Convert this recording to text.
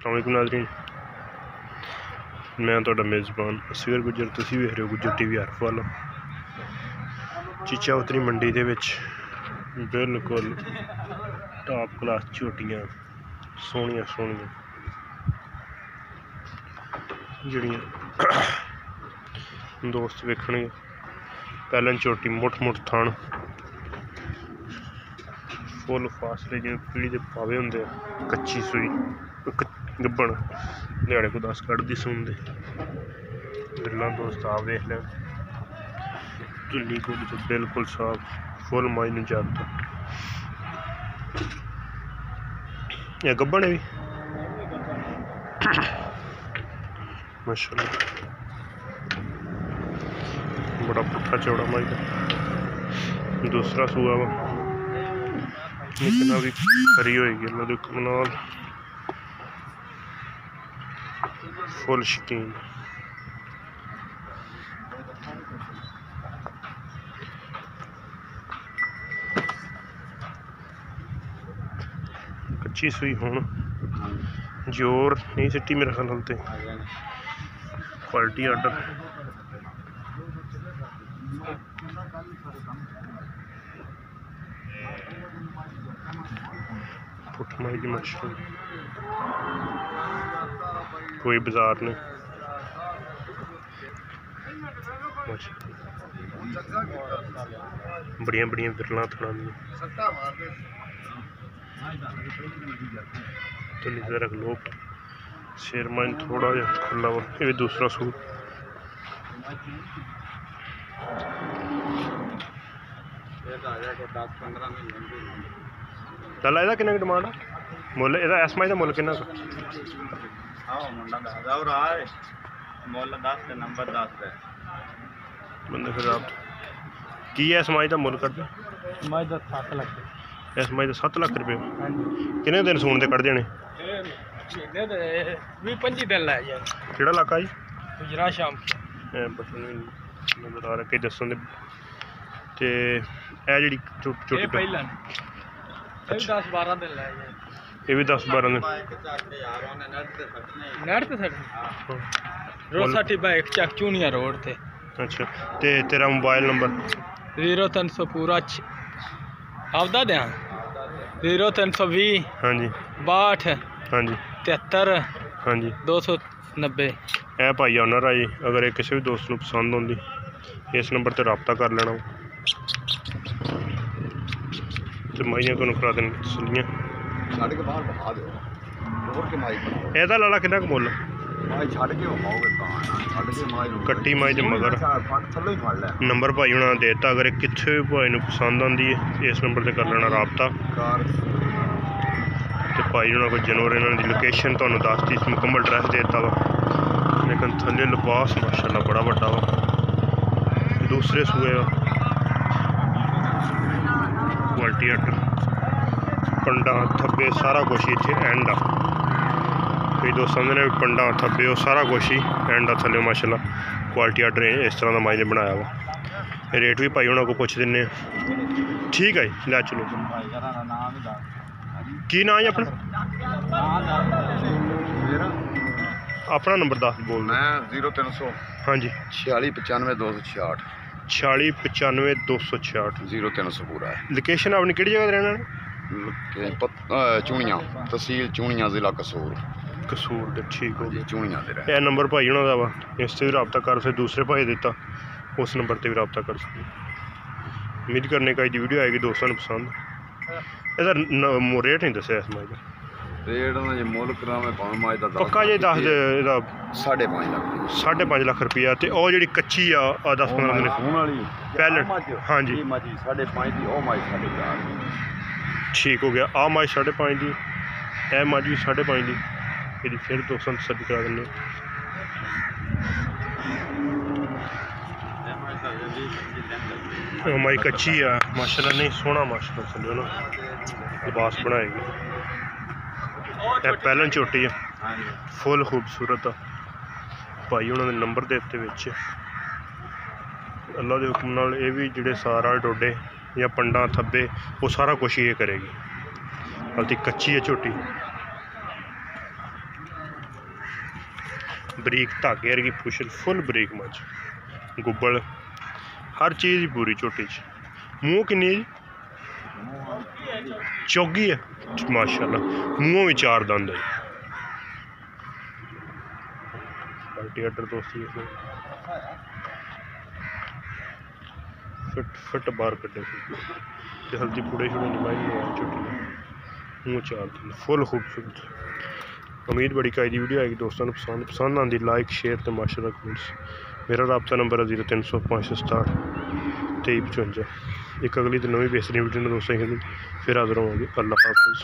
अस्सलाम वालेकुम नाज़रीन, मैं तुहाडा मेज़बान असगर गुजर। तुसीं वेख रहे हो गुजर टीवी हरफ वाला। चीचा उतरी मंडी दे विच बिल्कुल टॉप क्लास झोटियां सोहणियां सोहणियां जिहड़ियां दोस्त वेखणगे। पैलन झोटी मुठ मुठ थण फुल फासले जिवें पीली दे पावे हुंदे। कच्ची सूई गब्बन दिहाड़े को 10 कढ़दी सुनते बिरला दोस्त आप देख लें। झुल्ली को तो बिल्कुल साफ फुल माई नहीं जाता। या गब्बन है भी माशाल्लाह, बड़ा पुट्ठा चौड़ा माई का। दूसरा सूआ वा निकना भी खरी होएगी। अल्लाह दे हुक्म नाल फुल शकीन। कच्ची सूई हुण जोर नहीं सिटी मेरे ख्याल नाल ते क्वालिटी आर्डर। पुठमाई की मछली कोई बाजार नहीं। बड़िया बड़िया बिरला थोड़ा तो नीचे रख लो। शेरमान थोड़ा जहा खुला वा। ये भी दूसरा सूट चल ਇਹਦਾ ਕਿੰਨਾ ਕੁ ਡਿਮਾਂਡ ਆ? ਮੁੱਲ ਇਹਦਾ ਇਸ ਮਾਈ ਦਾ ਮੁੱਲ ਕਿੰਨਾ ਕੁ? ਮੁੱਲ 10 ਤੇ ਨੰਬਰ 10 ਹੈ ਬੰਦੇ ਫਿਰ ਆਪ ਕੀ ਹੈ ਇਸ ਮਾਈ ਦਾ ਮੁੱਲ ਕਰਦੇ? ਮਾਈ ਦਾ 7 ਲੱਖ। ਇਸ ਮਾਈ ਦਾ 7 ਲੱਖ ਰੁਪਏ। ਹਾਂਜੀ ਕਿੰਨੇ ਦਿਨ ਸੂਣ ਦੇ ਕੱਢ ਜਾਣੇ? ਮਹੀਨੇ ਦੇ 20-25 ਦਿਨ ਲੈ ਜਾਣ। ਕਿਹੜਾ ਇਲਾਕਾ ਜੀ? ਗੁਜਰਾ ਸ਼ਾਮ ਬਟਨ ਨਜ਼ਰ ਆ ਰਿਹਾ ਕਿ ਦੱਸਣ ਦੇ। ਤੇ ਇਹ ਜਿਹੜੀ ਛੋਟੀ ਇਹ ਪਹਿਲਾਂ ਇਹ 10-12 ਦਿਨ ਲੈ ਜਾਣ। ਇਹ ਵੀ 10-12 ਦਿਨ ਨੈਟ ਤੇ ਸਾਡੇ ਰੋਸਾਟੀ ਬਾਈਕ ਚੱਕ ਚੂਨੀਆ ਰੋਡ ਤੇ। ਅੱਛਾ ਤੇ ਤੇਰਾ ਮੋਬਾਈਲ ਨੰਬਰ? 0300 ਪੂਰਾ ਆਪਦਾ ਦਿਆਂ 0320 ਹਾਂਜੀ 62 ਹਾਂਜੀ 73 ਹਾਂਜੀ 290। ਇਹ ਭਾਈ ਆਨਰ ਆ ਜੀ। ਅਗਰ ਇਹ ਕਿਸੇ ਵੀ ਦੋਸਤ ਨੂੰ ਪਸੰਦ ਆਉਂਦੀ ਇਸ ਨੰਬਰ ਤੇ ਰਾਬਤਾ ਕਰ ਲੈਣਾ ਤੇ ਮਾਈਆਂ ਤੁਹਾਨੂੰ ਕਰਾ ਦੇਣ ਤਸੱਲੀਆਂ। ਛੱਡ ਕੇ ਬਾਹਰ ਬਹਾ ਦਿਓ ਹੋਰ ਕਿ ਮਾਈ ਬਣਾਓ। ਇਹਦਾ ਲਾਲਾ ਕਿੰਨਾ ਕੁ ਮੁੱਲ? ਮਾਈ ਛੱਡ ਕੇ ਹੋਵੇ ਤਾਂ ਛੱਡ ਕੇ ਮਾਈ ਨੂੰ ਕੱਟੀ ਮਾਈ ਦੇ ਮਗਰ ਥੱਲੇ ਹੀ ਫੜ ਲੈ। ਨੰਬਰ ਭਾਈ ਉਹਨਾਂ ਨੇ ਦੇਤਾ। ਅਗਰ ਇਹ ਕਿੱਥੇ ਵੀ ਭਾਈ ਨੂੰ ਪਸੰਦ ਆਉਂਦੀ ਹੈ ਇਸ ਨੰਬਰ ਤੇ ਕਰ ਲੈਣਾ ਰਾਬਤਾ। ਕਾਰ ਤੇ ਭਾਈ ਉਹਨਾਂ ਕੋਲ ਜਾਨਵਰ ਇਹਨਾਂ ਦੀ ਲੋਕੇਸ਼ਨ ਤੁਹਾਨੂੰ ਦੱਸਤੀ, ਮੁਕੰਮਲ ਐਡਰੈਸ ਦੇਤਾ ਵਾ। ਲੇਕਿਨ ਥੱਲੇ ਲਿਬਾਸ ਮਾਸ਼ਾਅੱਲਾ ਬੜਾ ਵੱਡਾ ਵਾ। दूसरे सूए क्वालिटी आर्डर पंडा थब्बे सारा कुछ इतने एंड आ। कई दोस्त समझते हैं पंडा थब्बे वो सारा कुछ ही एंड आ थले माशाल्लाह। क्वालिटी आर्डर इस तरह का माई ने बनाया वा। रेट भी भाई उन्होंने को पुछ दें। ठीक है जी लै चलो। की नाम है अपना? अपना नंबर दस बोल। मैं 0300 हाँ जी 4695 266 4695 266 0300 पूरा है। लोकेशन अपनी किहड़ी जगह रहना? चूनिया तहसील चूनिया जिला कसੂਰ कसूर दे। ठीक हो जी चूनिया दे यह नंबर भाई उन्हों का वा। इस से भी रबता कर सकते। दूसरे भाई देता उस नंबर पर भी रबता कर सकते। उम्मीद करने का वीडियो आएगी दोस्तों को पसंद। ਇਹਦਾ रेट नहीं दसिया इस माई का? रेट ना जी मुल करावे भावें माई दा पक्का जी दस दे। ਇਹਦਾ 5.5 ਲੱਖ 5.5 ਲੱਖ रुपया। ਤੇ ਉਹ ਜਿਹੜੀ ਕੱਚੀ ਆ 10-15 ਦਿਨ ਸੂਣ ਵਾਲੀ ਪਹਿਲੇ। ਹਾਂਜੀ ਇਹ ਮਾਜੀ 5.5 ਦੀ ਉਹ ਮਾਈ 4.5 ਦੀ। ठीक हो गया। आ माई 5.5 की ए माजी 5.5 की। ये फिर दोस्तों तसल्ली करा दें। माई कच्ची है माशाल्लाह। नहीं सोहना माशाल्लाह चलो ना लिबास बनाएगी। पहलन झोटी है फुल खूबसूरत आ। भाई उन्होंने नंबर दे दिते विच। अल्लाह के हुक्म नाल ये भी जिहड़े सारा डोडे या पंडा थब्बे वो सारा कुछ ये करेगी। हल्दी कच्ची है झोटी। बरीक धागे वर्गी फुशल फुल बरीक मज गुब्बल हर चीज़ पूरी झोटी च मूँह किन्नी जी चौगी है माशाल्लाह मूँहों भी 4 दंद है क्वालिटी अटर दोस्तों फिट फिट बाहर कटे हल्दी पूड़े छुड़े निभाई झोटी मूँह 4 दंद फुल खूबसूरत उम्मीद बड़ी का वीडियो आएगी दोस्तों पसंद आती लाइक शेयर तो माशाल्लाह कमेंट्स मेरा रबता नंबर है 0300 567 2355 एक अगली तो नवी बेहतरीन वीडियो दोस्तों फिर हाजिर होंगे अल्लाह हाफिज़।